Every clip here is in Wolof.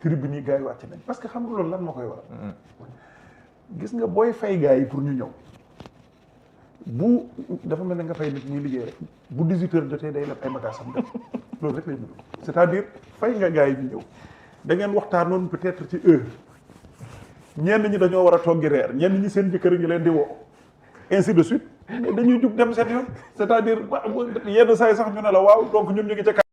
tribune yi gars yi wàcc nañ parce que xam nga loolu lan moo koy waral. gis nga booy fay gars yi pour ñu ñëw bu dafa mel ne nga fay nit muy liggéey rek bu 18 heures jotee day leb ay bagages am def loolu rek lay dund c'est-à-dire fay nga gars yi ñu ñëw da ngeen waxtaanoon peut-être ci heure ñenn ñi dañoo war a toggi reer ñenn ñi seen jëkkër ñi leen di woo ainsi de suite dañuy jug dem seen yoon c'est-à-dire yenn saa yi sax ñu ne la waaw donc ñun ñu ngi ca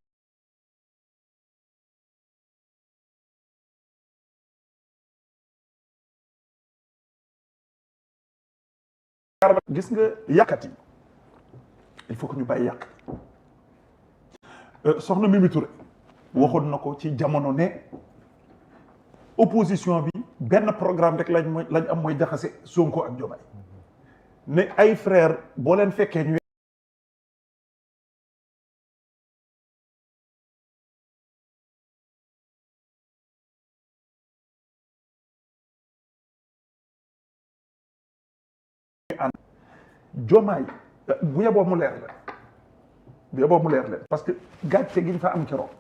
gis nga yàqat yi il faut que ñu bàyyi yàq soxna Mimi Touré waxoon na ko ci jamono ne opposition bi benn programme rek lañ am mooy jaxase Sonko ak Diomaye ne ay frère boo leen fekkee ñu Diomaye bu yeboo mu leer leen parce que gàcce gi ñu fa am keroog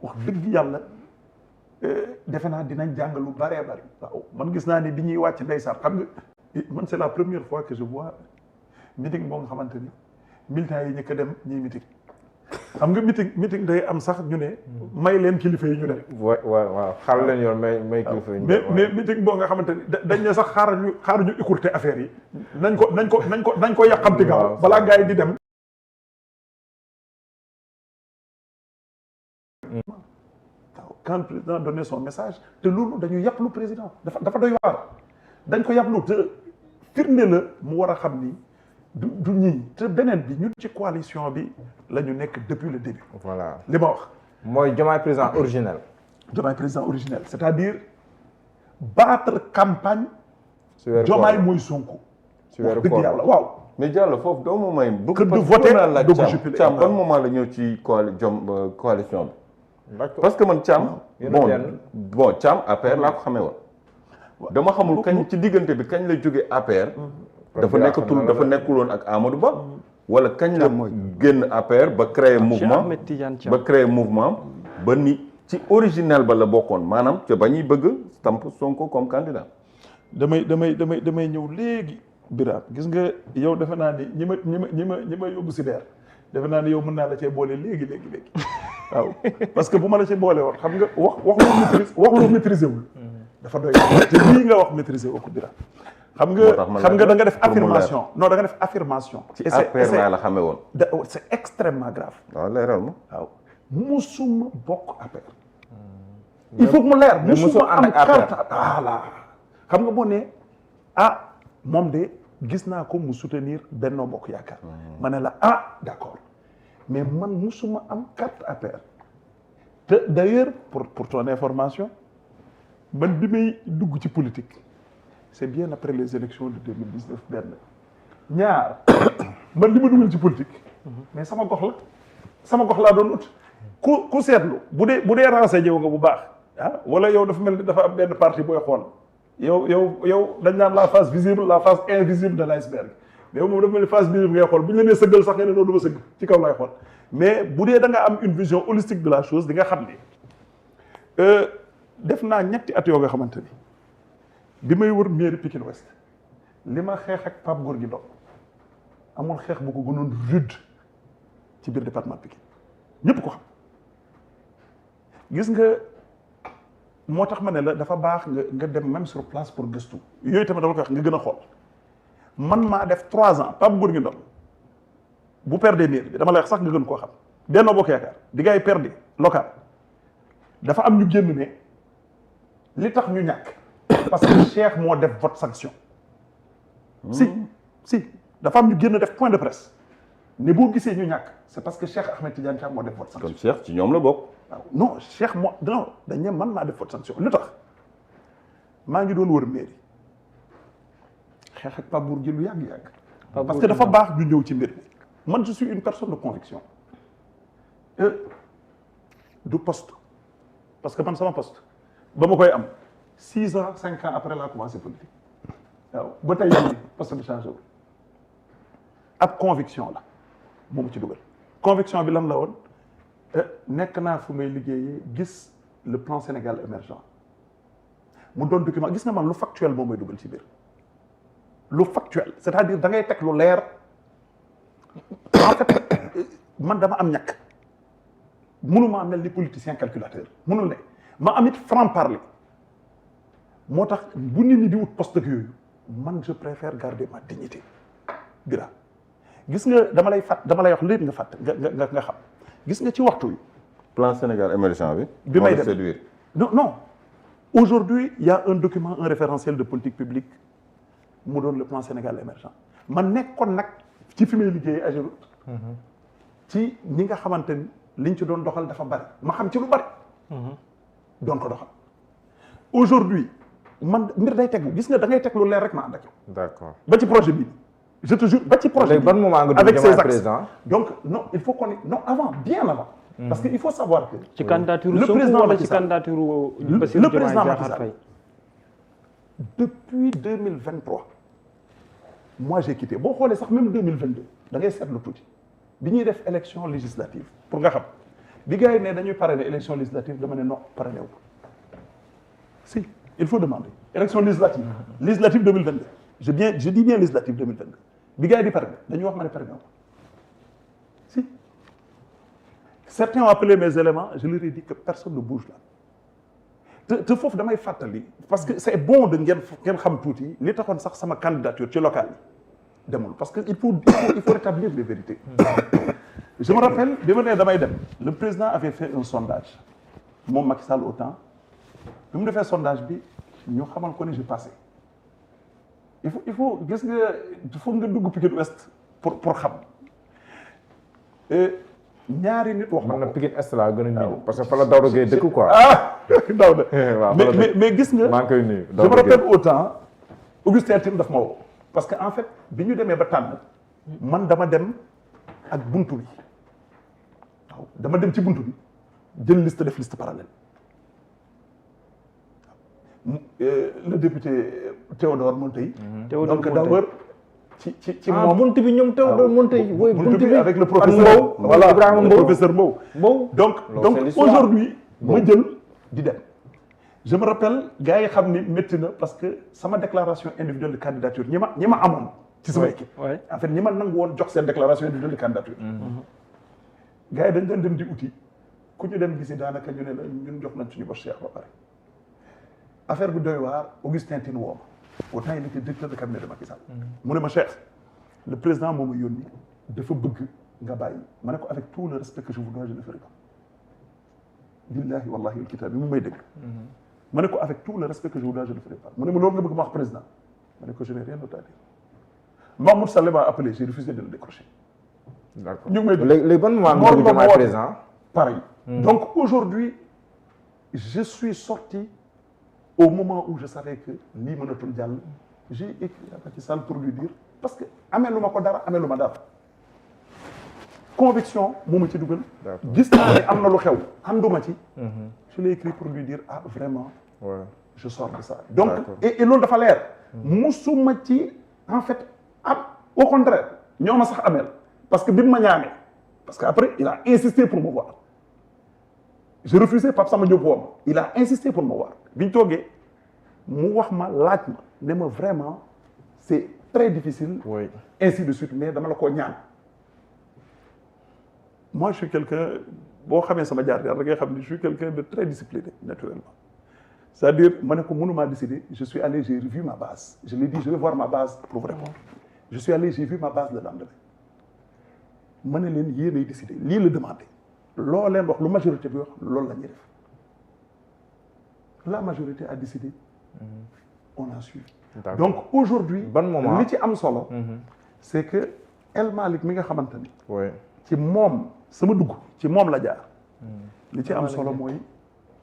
wax dëgg yàlla defe naa dinañ jàng lu bëree bëri waaw man gis naa ni bi ñuy wàcc ndeysaan xam nga man c'est la première fois que je vois meeting boo nga xamante ni militants yi ñëkk a dem ñuy meeting xam nga meeting day am sax ñu ne may leen kilifa yi ñu dem. waaw xaar leen yoon may kilifa yi ñu dem mais meeting boo nga xamante ni dañ ne sax xaaruñu écourter affaire yi nañ ko yàqamti gaaw balaa gars yi di dem. Quand le président donnait son message te loolu dañu yàqlu président dafa doy waar dañ ko yàqlu te firnde la mu war a xam ni du ñii te beneen bi ñun ci coalition bi la ñu nekk depuis le début. voilà li ma wax. mooy Diomaye président originel. Diomaye président originel c'est-à-dire battre campagne. Diomaye mooy Sonko. si weeru dëgg yàlla waaw. mais Diallo foofu doo ma may. que de voter dugg jubilé Thiam ban moment la ñëw ci coalition bi. parce que man Thiam. bon Thiam APR laa ko xamee woon. dama xamul kañ ci diggante bi kañ la jóge APR. dafa nekkuloon ak Amadou Ba. wala kañ la génn APR ba créer mouvement ba ni ci originel ba la bokkoon maanaam ca ba ñuy bëgg stamp Sonko comme candidat. damay ñëw léegi Birame gis nga yow defe naa ni ñi ma yóbbu si deer defe naa ni yow mën naa la cee boole léegi waaw parce que bu ma la ci boole woon xam nga wax lu maîtriser wul dafa doy te lii nga wax maîtriser woo ko Birame xam nga da nga def affirmation non da nga def affirmation ci APR laa la xamee woon c'est extrêmement grave waaw leeral ma waaw musuma bokk APR il faut que mu leer musuma am carte voilà xam nga boo ne moom de gis naa ko mu soutenir Benno Bokk Yaakaar ma ne la d'accord mais man musuma am carte APR te d'ailleurs pour ton information man bi may dugg ci politique c'est bien après les élections de 2019 benn ñaar man li ma dugal ci politique mais sama gox laa doon ut ku seetlu bu dee renseigné nga bu baax wala yow dafa mel ni dafa am benn parti booy xool yow dañ naan la face visible la face invisible de l'iceberg mais yow moom dafa mel ni face visible ngay xool bu ñu la nee sëggal sax nga ne noonu du ma sëgg ci kaw lay xool mais bu dee da nga am une vision holistique de la chose di nga xam ni def naa ñetti at yoo nga xamante ni bi may wër mairie Pikine Ouest li ma xeex ak Pape Gorgui Ndong amul xeex bu ko gënoon rude ci biir département Pikine ñëpp ko xam gis nga moo tax ma ne la dafa baax nga dem même sur place pour gëstu yooyu tamit dama koy wax nga gën a xool man maa def 3 ans Pape Gorgui Ndong bu perdee mairie bi dama lay wax sax nga gën koo xam Benno Bokk Yaakaar di ngay perdre local dafa am ñu génn ne li tax ñu ñàkk parce que Cheikh moo def vote sanction si dafa am ñu génn def point de presse ne boo gisee ñu ñàkk c'est parce que Cheikh Ahmed Tidiane Thiam moo def vote sanction. kon Cheikh ci ñoom la bokk. waaw non Cheikh dañ ne man maa def vote sanction lu tax maa ngi doon wër mairie xeex ak Pape Bourgui lu yàgg. parce que dafa baax ñu ñëw ci mbir mi man je suis une personne de conviction du poste parce que man sama poste ba ma koy am 6 ans 5 ans après la commencé politique waaw ba tey jii poste bi changé wul ab conviction la moomu ci dugal conviction bi lan la woon nekk naa fu may liggéeyee gis le plan Sénégal émergent mu doon document gis nga man lu factuel moom mooy dugal ci biir lu factuel c'est-à-dire da ngay teg lu leer en fait man dama am ñàkk mënuma mel ni politicien calculateur mënul ne ma am it franc parler moo tax bu nit ñi di wut poste ak yooyu man je préfère garder ma dignité bira gis nga dama lay wax léegi nga fàtt nga xam gis nga ci waxtu yi plan Sénégal émergent bi may dem séduire. non aujourd'hui il y a un document un référentiel de politique publique mu doon le plan Sénégal émergent man nekkoon nag ci fi may liggéeyee Ageroute ci ñi nga xamante ni liñ ci doon doxal dafa bari ma xam ci lu bari doon ko doxal aujourd'hui man mbir day tegu gis nga da ngay teg lu leer rek ma ànd ak yow. D'accord. ba ci projet bi je te jure ba ci projet bi ban moment nga dugg avec ses Diomaye axes président. donc non il faut qu'on non avant bien avant parce que il faut savoir que ci candidature le Sonko président wala Macky ci Sall. candidature le Bassirou président Diomaye Macky Diakhar Sall Faye. depuis 2023 moi j'ai quitté boo xoolee sax même 2022 da ngay seetlu tuuti bi ñuy def élection législative pour nga xam bi gars yi ne dañuy parrainer élection législative dama ne non parrainé wu si il faut demander élection législative 2022 je dis bien législative 2022 bi gars yi di parrainer dañuy wax ma ne parrainé wu si certains ont appelé mes éléments je leur ai dit que personne ne bouge là te foofu damay fàttali parce que c'est bon de ngeen xam tuuti li taxoon sax sama candidature ci local yi demul parce que il faut rétablir les vérités je me rappelle bi ma nee damay dem le président avait fait un sondage moom Macky Sall au temps bi mu defee sondage bi ñu xamal ko ni je passé il faut gis nga foog nga dugg Pikine Ouest pour xam ñaari nit wax man na Pikine Est laa gën a miin parce que fa la Daouda Gueye dëkk quoi. Daouda waaw mais gis nga maa ngi koy nuyu. je me rappelle autant Augustin Tine daf ma woo parce que en fait bi ñu demee ba tànn man dama dem ak buntu bi waaw dama dem ci buntu bi jël liste def liste parallèle le député Théodore Monteil donc d'abord ci moom buntu bi ñoom Théodore Monteil woy buntu bi avec le professeur Mbow voilà Ibrahima le Mbow professeur Mbow donc aujourd'hui ma jël di dem je me rappelle gars yi xam ni métti na parce que sama déclaration individuelle de candidature ñi ma amoon ci sama équipe en fait ñi ma nangu woon jox seen déclaration individuelle de candidature gars yi dañ doon dem di uti ku ñu dem gisi daanaka ñu ne la ñun jox nañ suñu bos Cheikh ba pare affaire bu doy waar Augustin Tine woo ma autant il était directeur de cabinet de Macky Sall mu ne ma Cheikh le président moo ma yónni dafa bëgg nga bàyyi ma ne ko avec tout le respect que je vous dois je ne ferai pas billahi wallahi wal kitab bi mu may dégg ma ne ko avec tout le respect que je vous dois je ne ferai pas mu ne ma loolu nga bëgg ma wax président ma ne ko je n'ai rien d'autre à dire Mahmoud Saleh m'a appelé j'ai refusé de le décrocher d'accord ñu ngi may léegi ban moment nga dugg Diomaye président pareil donc aujourd'hui je suis sorti au moment où je savais que lii mënatul jàll j'ai écrit à Macky Sall pour lui dire parce que amelu ma ko dara amelu ma dara conviction moo ma ci dugal gis naa ne am na lu xew ànduma ci je l'ai écrit pour lui dire ah vraiment je sors de ça donc et loolu dafa leer musuma ci en fait au contraire ñoo ma sax amel parce que bi mu ma ñaamee parce que après il a insisté pour me voir je refusais Pape Samba Diop wooma il a insisté pour me voir bi ñu toogee mu wax ma laaj ma ne ma vraiment c'est très difficile ainsi de suite mais dama la koo ñaan moi je suis quelqu'un boo xamee sama jaar-jaar da ngay xam ni je suis quelqu'un de très discipliné naturellement c'est-à-dire ma ne ko mënumaa décider je suis allé j'ai revu ma base je l'ai dit je vais voir ma base pour vous répondre je suis allé j'ai vu ma base le lendemain ma ne leen yéenay décider lii la demandé loo leen wax lu majorité bi wax loolu la ñuy def la majorité a décidé on a suivi donc aujourd'hui ban moment li ci am solo c'est que El Malick mi nga xamante ni ci moom sama dugg ci moom la jaar li ci am solo mooy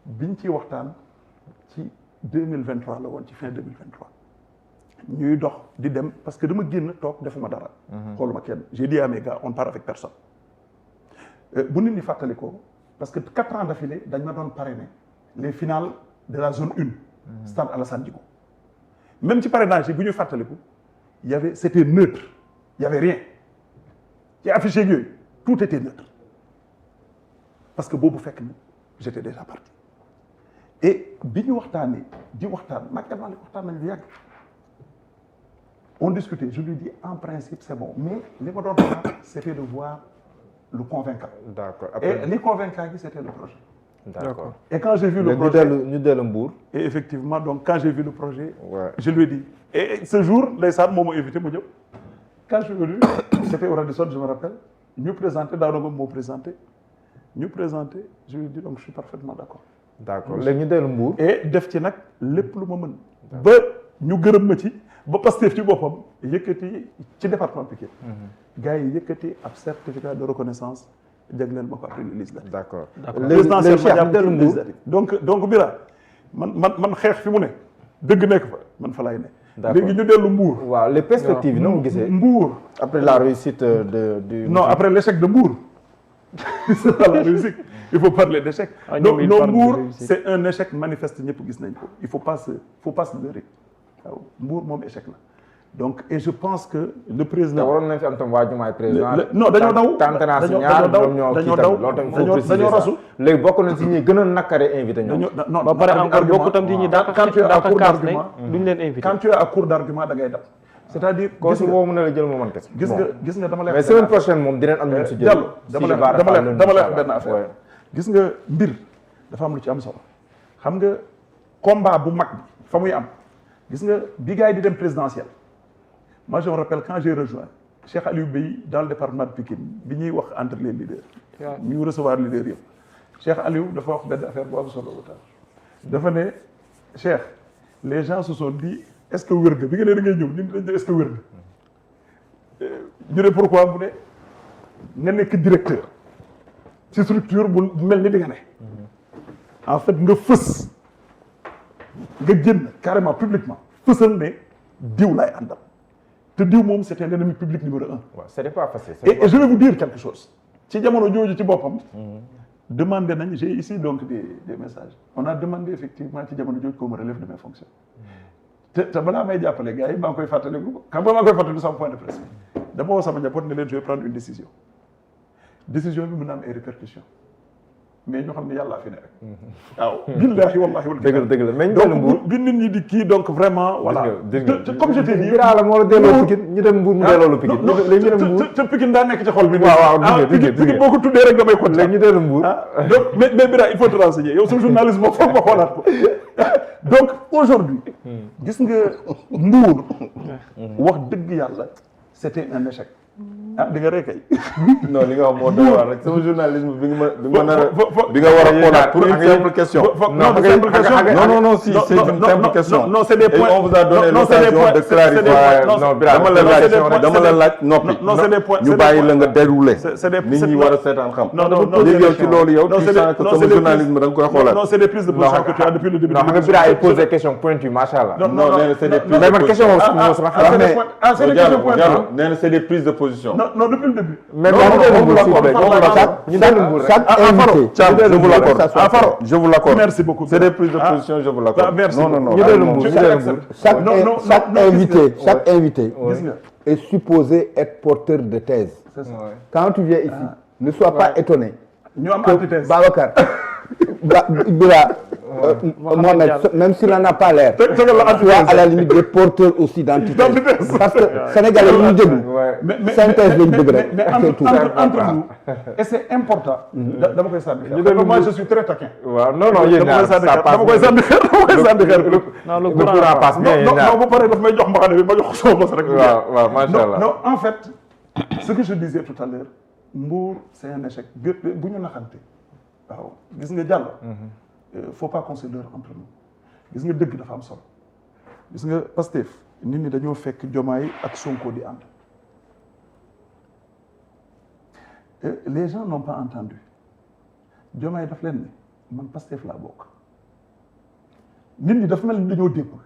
biñ ciy waxtaan ci 2023 la woon ci fin 2023 ñuy dox di dem parce que dama génn toog defuma dara xooluma kenn j'ai dit à mes gars on part avec personne bu nit ñi fàttali ko parce que 4 ans d'affilée dañ ma doon parrainer les finales de la zone 1 stade Alassane Djigo même ci parrainage yi bu ñuy fàttaliku il y avait c'était neutre il y avait rien ci affiché yooyu tout était neutre parce que boobu fekk na j'étais déjà parti et bi ñu waxtaanee di waxtaan nag Malick waxtaan nañu lu yàgg on discutait je lui dis en principe c'est bon mais li ma doon xaar c'était de voir le convaincant. D'accord. Et li convaincant gi c'était le projet. D'accord. Et quand j'ai vu le projet ñu dellu Mbour. et effectivement donc quand j'ai vu le projet. Ouais. Je lui ai dit et ce jour ndeysaan moo ma invité ma ñëw. Quand je suis venu c'était au Radisson je me rappelle ñu présenté Daouda Ngom moo présenté ñu présenté je lui ai dit donc je suis parfaitement d'accord. D'accord léegi ñu dellu Mbour. et def ci nag lépp lu ma mën. ba ñu gërëm ma ci ba Pastef ci boppam yëkkati ci département Pikine. gars yi yëkkati ab certificat de reconnaissance jagleel ma ko après le législatif. D'accord. présidentiel ma jàpp dellu Mbour. donc Bira man xeex fi mu ne dëgg nekk fa man fa laay ne. D'accord. léegi ñu dellu Mbour. waaw les perspectives na mu gisee. Mbour. après la réussite du. non après l'échec de Mbour. c'est pas la réussite il faut parler d'échec. donc non Mbour c'est un échec manifeste ñëpp gis nañ ko il faut pas se leurrer waaw Mbour moom échec la donc et je pense que le président. waroon nañ fi am tam waa Diomaye président. non dañoo daw tànn naa si ñaar ñoom ñoo kii tamit loolu tamit faut préciser dañoo ça. rasu. léegi bokk nañ si ñi gën a nakare invité ñoom. non ba pare encore bokk tam ci ñi daaka kaas ne duñ leen invité. quand tu es à court d'argument da ngay dem c'est-à-dire koo si boobu mën na la jël moment teg. gis nga dama lay mais semaine prochaine moom dinañ am ñu si jël. dama lay wax benn affaire gis nga mbir dafa am lu ci am solo xam nga combat bu mag bi fa muy am gis nga bi gars yi di dem présidentiel moi je me rappelle quand j'ai rejoint Cheikh Aliou Bey dans le département de Pikine bi ñuy wax entre les leaders ñu recevoir leaders yëpp Cheikh Aliou dafa wax benn affaire bu am solo wutal dafa ne Cheikh les gens se sont dit est-ce que wér nga bi nga ne da ngay ñëw ñun dañ ne est-ce que wér nga ñu ne pourquoi mu ne nga nekk directeur ci structure bu mel ni di nga ne en fait nga fës nga génn carrément publiquement fësal ne diw laay àndal te diw moom c'est un ennemi public numéro 1. waaw c'est pas facile. et je vais vous dire quelque chose ci jamono jooju ci boppam demandé nañ j'ai ici donc des messages on a demandé effectivement ci jamono jooju qu'on me relève de mes fonctions te balaa may jàppale gars yi maa ngi koy fàttaliku xam nga maa ngi koy fàttaliku sama point de presse bi dama woo sama njaboot ne leen je vais prendre une décision bi mën na am ay répercussions mais ñoo xam ne yàlla fi ne rek. waaw. billahi wallahi wal dëgg la dëgg la mais ñu dellu Mbour donc bi nit ñi di kii donc vraiment. voilà comme je t'ai dit. Bira la moo la delloo Pikine ñu dem Mbour mu delloo la Pikine. léegi ñu dem Mbour te Pikine daa nekk ci xol bi. waaw Pikine boo ko tuddee rek damay kontaan. léegi ñu dellu Mbour. donc mais Bira il faut te renseigner yow sa journalisme moom foog ma xoolaat ko donc aujourd'hui gis nga Mbour. wax dëgg yàlla c'était un échec. di nga rey kay. non li nga wax moo doy waar rek sama journalisme bi nga war a xoolaat pour une simple question. non si c'est une simple question. non c'est des points. et on vous a donné l'occasion de clarifier. dama la laaj noppi. non c'est des points. ñu bàyyi la nga dérouler. nit ñi war a seetaan xam. léegi yow ci loolu yow tu sens que sama journalisme da nga koy xoolaat. non c'est des prises de position que tu as depuis le début. non xam nga Bira ay pose des questions pointues macha allah. non nee na c'est des prises mais man question nee na c'est des prises de position. non depuis le début. mais je vous l'accorde. Merci beaucoup. C'est des prises de position, je vous l'accorde. Merci. Non. Chaque invité est supposé être porteur de thèse. Quand tu viens ici, ne sois pas étonné que Babacar, Bira, Mohamed, même s'il n'en a pas l'air, soit à la limite des porteurs aussi d'antithèse. Parce que Sénégalais yi ñu déglu synthèse lañ bëgg rek. mais entre nous et c'est important. dama koy sànni xeer. moi je suis très taquin. waaw non yéen ñaar ça passe. dama koy sànni xeer. non le courant passe bien yéen ñaar. non bu paree daf may jox mbaxane bi ma jox ko sama bos rek. waaw macha allah. non en fait ce que je disais tout à l'heure Mbour c'est un échec bu ñu naxante waaw gis nga Diallo. faut pas qu'on se leurre entre nous gis nga dëgg dafa am solo gis nga Pastef nit ñi dañoo fekk Diomaye ak Sonko di ànd les gens n'ont pas entendu Diomaye daf leen ne man Pastef laa bokk nit ñi dafa mel ni dañoo déggul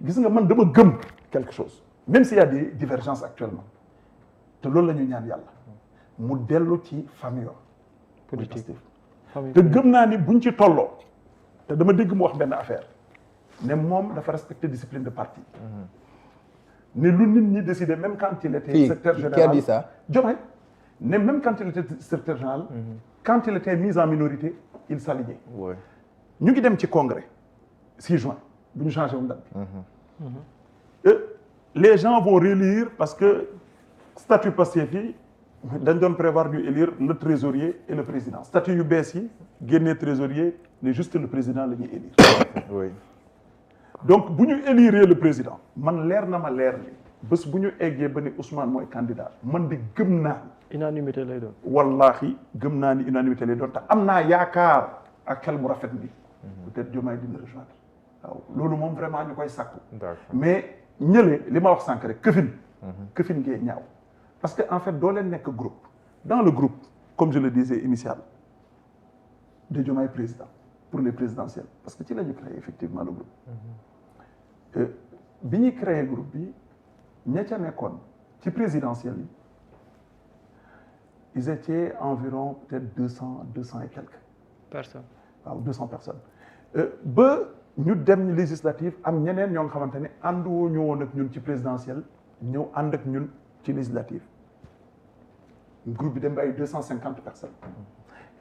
gis nga man dama gëm quelque chose même s'il y a des divergences actuellement te loolu la ñuy ñaan yàlla mu dellu ci famille politique te gëm naa ni buñ ci tolloo te dama dégg mu wax benn affaire ne moom dafa respecter discipline de parti ne lu nit ñi décider même quand il était secrétaire général. Qui a dit ça? Diomaye ne même quand il était secrétaire général quand il était mis en minorité il s'alignait ñu ngi dem ci congrès 6 juin bu ñu changé woon date bi. Les gens vont relire parce que statut Pastef yi dañ doon prévoir ñu élire le trésorier et le président statut yu bees yi génnee trésorier ne juste le président la ñuy élire. oui. donc bu ñu élire le président man leer na ma leer ni bés bu ñu eggee ba ni Ousmane mooy candidat man de gëm naa ni unanimité lay doon. wallahi gëm naa ni unanimité lay doon te am naa yaakaar ak xel mu rafet bi peut-être Diomaye dina rejoindre waaw loolu moom vraiment ñu koy sàkku mais ñële li ma wax sànq rek këfin ngee ñaaw parce que en fait doo leen nekk groupe dans le groupe comme je le disais initial de Diomaye président pour les présidentielles parce que ci la ñu créé effectivement le groupe bi ñuy créé groupe bi ña ca nekkoon ci présidentielles yi ils étaient environ peut-être 200 et quelques personnes. waaw 200 personnes ba ñu dem législative am ñeneen ñoo nga xamante ne ànduwoo ñu woon ak ñun ci présidentielle ñëw ànd ak ñun ci législative groupe bi dem ba ay 250 personnes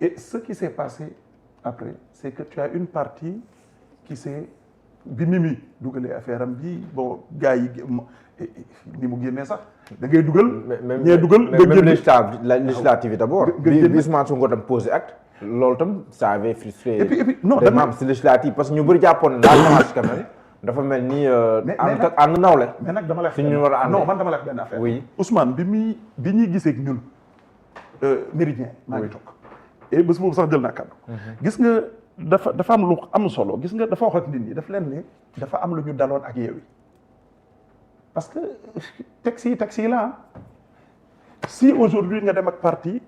et ce qui s'est passé après c'est que tu as une partie qui s'est bi Mimi dugalee affaire am bi bon gars yi ni mu génnee sax da ngay dugal. ñee dugal même législative yi d'abord. bi Ousmane Sonko tam posé acte. loolu tam ça avait frustré. et puis non des membres si législative parce que ñu bëri jàppoon la démarche quand même dafa mel ni. ànd nawle. mais nag dama la wax ñu war a non man dama la wax benn affaire. oui Ousmane bi ñuy gisee ak ñun Méridien. maa ngi toog et bés boobu sax jël naa kàddu. gis nga dafa am lu am solo gis nga dafa wax ak nit ñi daf leen ne dafa am lu ñu daloon ak Yewwi parce que texte yi la si aujourd'hui nga dem ak parti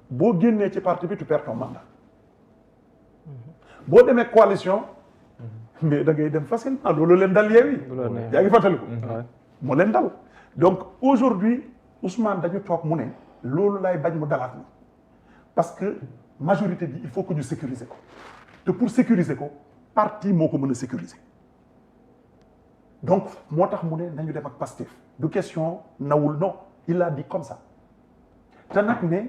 boo génnee ci parti bi tu perds ton mandat boo demee coalition mais da ngay dem facilement loolu leen dal Yewwi yaa ngi fàttaliku moo leen dal donc aujourd'hui Ousmane dañu toog mu ne loolu lay bañ mu dalaat ni parce que majorité bi il faut que ñu sécuriser ko te pour sécuriser ko parti moo ko mën a sécuriser donc moo tax mu ne nañu dem ak Pastef du question nawul non il a dit comme ça te nag ne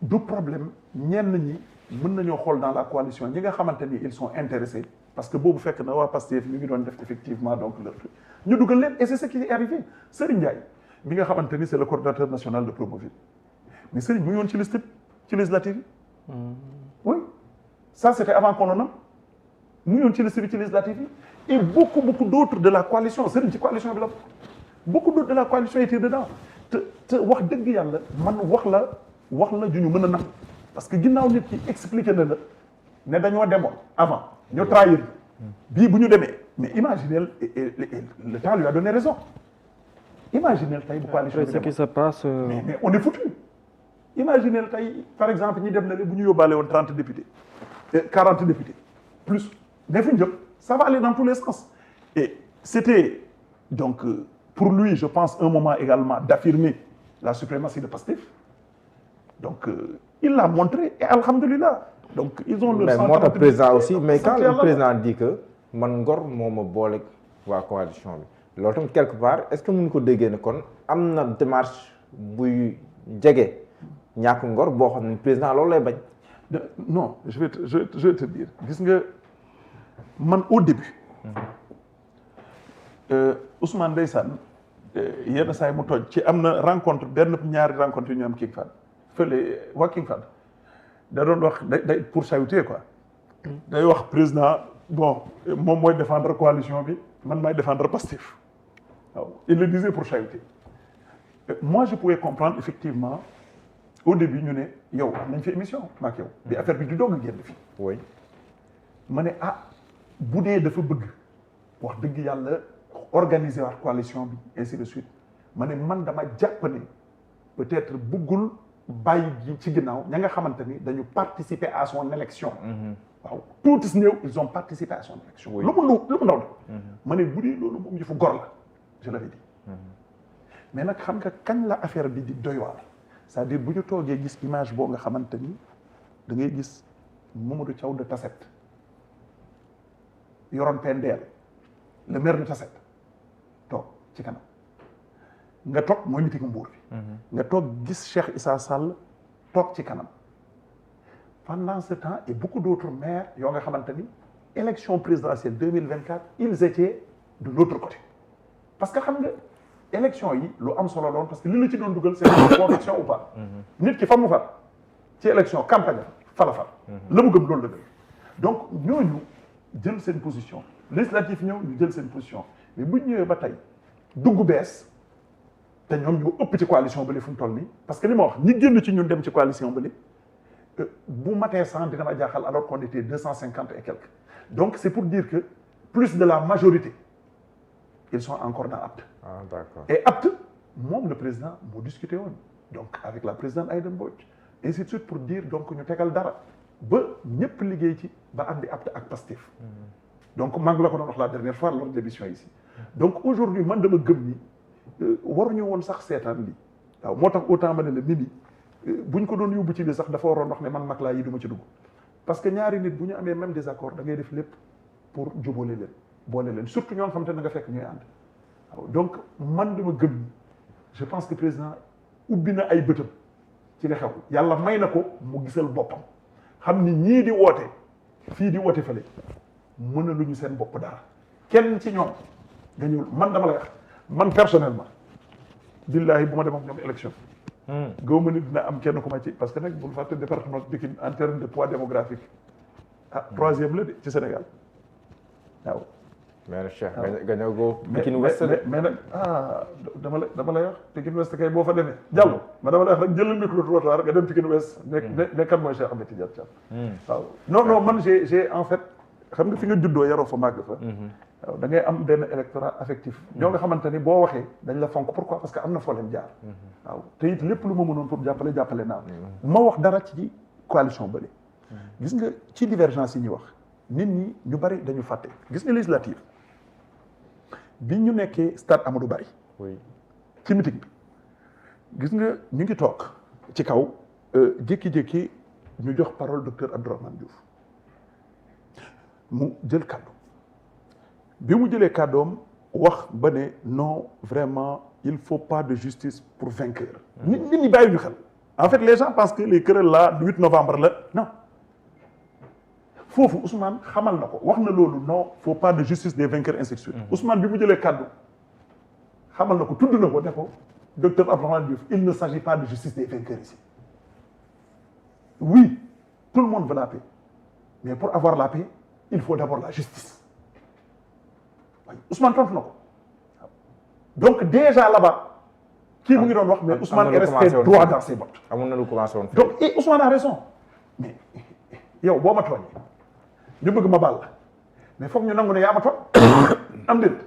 du problème ñenn ñi mën nañoo xool dans la coalition ñi nga xamante ni ils sont intéressés parce que boobu fekk na waa Pastef ñu ngi doon def effectivement donc leur truc ñu dugal leen et c'est ce qui est arrivé Serigne Ndiaye mi nga xamante ni c'est le coordinateur national de Promoville mais Serigne mu ngi woon ci liste ci législative yi oui ça c'était avant qu'on le nomme mu ngi woon ci liste bi ci législative yi et beaucoup d'autres de la coalition Serigne ci coalition bi la beaucoup d'autres de la coalition étaient dedans te wax dëgg yàlla man wax la ju ñu mën a nax parce que ginnaaw nit ki expliqué na la ne dañoo demoon avant ñu trahir bii bu ñu demee mais imaginez le temps lui a donné raison imaginez tey bu coalition bi ce qui se passe mais on est foutu imaginez tey par exemple ñi dem na ne bu ñu yóbbaale woon 30 députés 40 députés plus mais fu ñu jëm ça va aller dans tous les sens et c'était donc pour lui je pense un moment également d'affirmer la suprématie de Pastef donc il l'a montré et alhamdulillah donc ils ont mais moo tax président aussi mais quand le président dit que man ngor moo ma boole waa coalition bi loolu tam quelque part est-ce que mun ko déggee ne kon am na démarche buy jege ñàkk ngor boo xam ne président loolu lay bañ. non je vais te dire gis nga man au début Ousmane ndeysaan yenn saa yi mu toj ci am na rencontre benn ñaari rencontre yu ñu am King Fahd fële waa King Fahd da doon wax day pour chahuter quoi day wax président bon moom mooy défendre coalition bi man maay défendre Pastef waaw il le disait pour chahuter moi je pouvais comprendre effectivement au début ñu ne yow am nañ fi émission maak yow bi affaire bi di doog a génn fii oui ma ne bu dee dafa bëgg wax dëgg yàlla organiser waat coalition bi ainsi de suite ma ne man dama jàpp ne peut-être bëggul bàyyi ji ci ginnaaw ña nga xamante ni dañu participer à son élection waaw tuuti néew ils ont participé à son élection lu mu ndaw de ma ne bu dee loolu moom yëfu gor la je l'avais dit mais nag xam nga kañ la affaire bi di doy waar c'est-à-dire bu ñu toogee gis image boo nga xamante ni da ngay gis Mamadou Thiaw de Tassette yoroon PNDL le maire de Tassette toog ci kanam nga toog mooy meeting Mbour bi nga toog gis Cheikh Issa Sall toog ci kanam pendant ce temps et beaucoup d'autres maires yoo nga xamante ni élection présidentielle 2024 ils étaient de l'autre côté parce que xam nga élection yi lu am solo doon parce que li la ci doon dugal c'est une conviction ou pas nit ki fa mu far ci élection campagne fa la far la mu gëm loolu la gëm donc ñooñu jël seen position législatif ñëw ñu jël seen position mais bu ñëwee ba tey dugg bees te ñoom ñu ëpp ci coalition bële fu mu toll nii parce que li ma wax ñi génn ci ñun dem ci coalition bële bu matee 100 dina ma jaaxal alors qu'on était 250 et quelques donc c'est pour dire que plus de la majorité ils sont encore dans apte. Ah, d'accord. Et apte moom le président moo discuté woon donc avec la présidente Aïda Mbodj ainsi de suite pour dire donc ñu tegal dara ba ñëpp liggéey ci ba andi apte ak Pastef donc maa ngi la ko doon wax la dernière fois lors de l'émission ici donc aujourd'hui man dama gëm ni waruñu woon sax seetaan lii waaw moo tax autant ma ne la Mimi buñ ko doon yóbbu ci lii sax dafa waroon wax ne man mag laa yi duma ci dugg parce que ñaari nit bu ñu amee même désaccord da ngay def lépp pour jubóole leen boole leen surtout ñoo xam te ne nga fekk ñooy ànd waaw donc man dama gëm ni je pense que président ubbi na ay bëtam ci li xew yàlla may na ko mu gisal boppam xam ni ñii di woote fii di woote fële mën na lu ñu seen bopp dara kenn ci ñoom nga ñëw man dama lay wax man personnellement billahi bu ma dem ak ñoom élection gaw ma ni dina am kenn ku ma ci parce que nag bul fàtte département Pikine en terme de poids démographique troisième la de ci Sénégal waaw mais Cheikh gañoo go Pikine Ouest mais nag dama lay wax Pikine Ouest kay boo fa demee Diallo ma dama lay wax rek jëlal micro trottoir nga dem Pikine Ouest ne kan mooy Cheikh Ahmed Tidiane Thiam waaw non man j'ai en fait xam nga fi nga juddoo yaroo fa màgg fa waaw da ngay am benn électorat affectif ñoo nga xamante ni boo waxee dañ la fonk pourquoi parce que am na foo leen jaar waaw te it lépp lu ma mënoon pour jàppale naa ma wax dara ci coalition bële gis nga ci divergence yi ñuy wax nit ñi ñu bari dañu fàtte gis nga législative bi ñu nekkee stade Amadou Barry ci meeting bi gis nga ñu ngi toog ci kaw jékki-jékki ñu jox parole docteur Abdourahmane Diouf mu jël kàddu bi mu jëlee kàddoom wax ba ne non vraiment il faut pas de justice pour vainqueur nit ñi bàyyi ñu xel en fait les gens pensent que les querelles là du 8 novembre la non foofu Ousmane xamal na ko wax na loolu non faut pas de justice des vainqueurs ainsi de suite Ousmane bi mu jëlee kàddu xamal na ko tudd na ko ne ko docteur Abdourahmane Diouf il ne s'agit pas de justice des vainqueurs ici oui tout le monde veut la paix mais pour avoir la paix il faut d'abord la justice Ousmane tontu na ko donc déjà là-bas kii mu ngi doon wax mais Ousmane est resté droit dans ses bottes. amoon na lu commencé woon donc et Ousmane a raison mais yow boo ma tooñee ñu bëgg ma baal la mais foog ñu nangu ne yaa ma tooñ am déet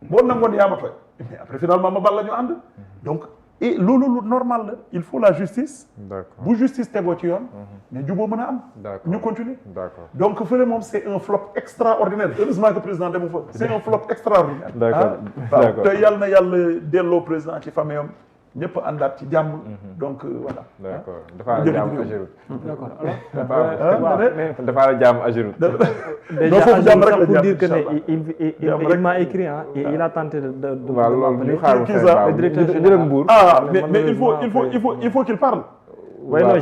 boo nangoon ne yaa ma tooñ mais après finalement ma baal la ñu ànd donc et loolu lu normal la il faut la justice. d'accord bu justice tegoo ci yoon. mais juboo mën a am. d'accord ñu continuer. d'accord donc fële moom c'est un flop extraordinaire heureusement que président demu fa c'est un flop extraordinaire. d'accord waaw te yal na yàlla delloo président ci famille am ñëpp àndaat ci jàmm. donc voilà. d'accord dafa jàmm Ageroute. d'accord dafa jàmm Ageroute. déjà Ageroute pour dire que ne il m'a écrit hein et il a tenté de waaw loolu ñu xaar le directeur général mais il faut qu'il parle. ouais non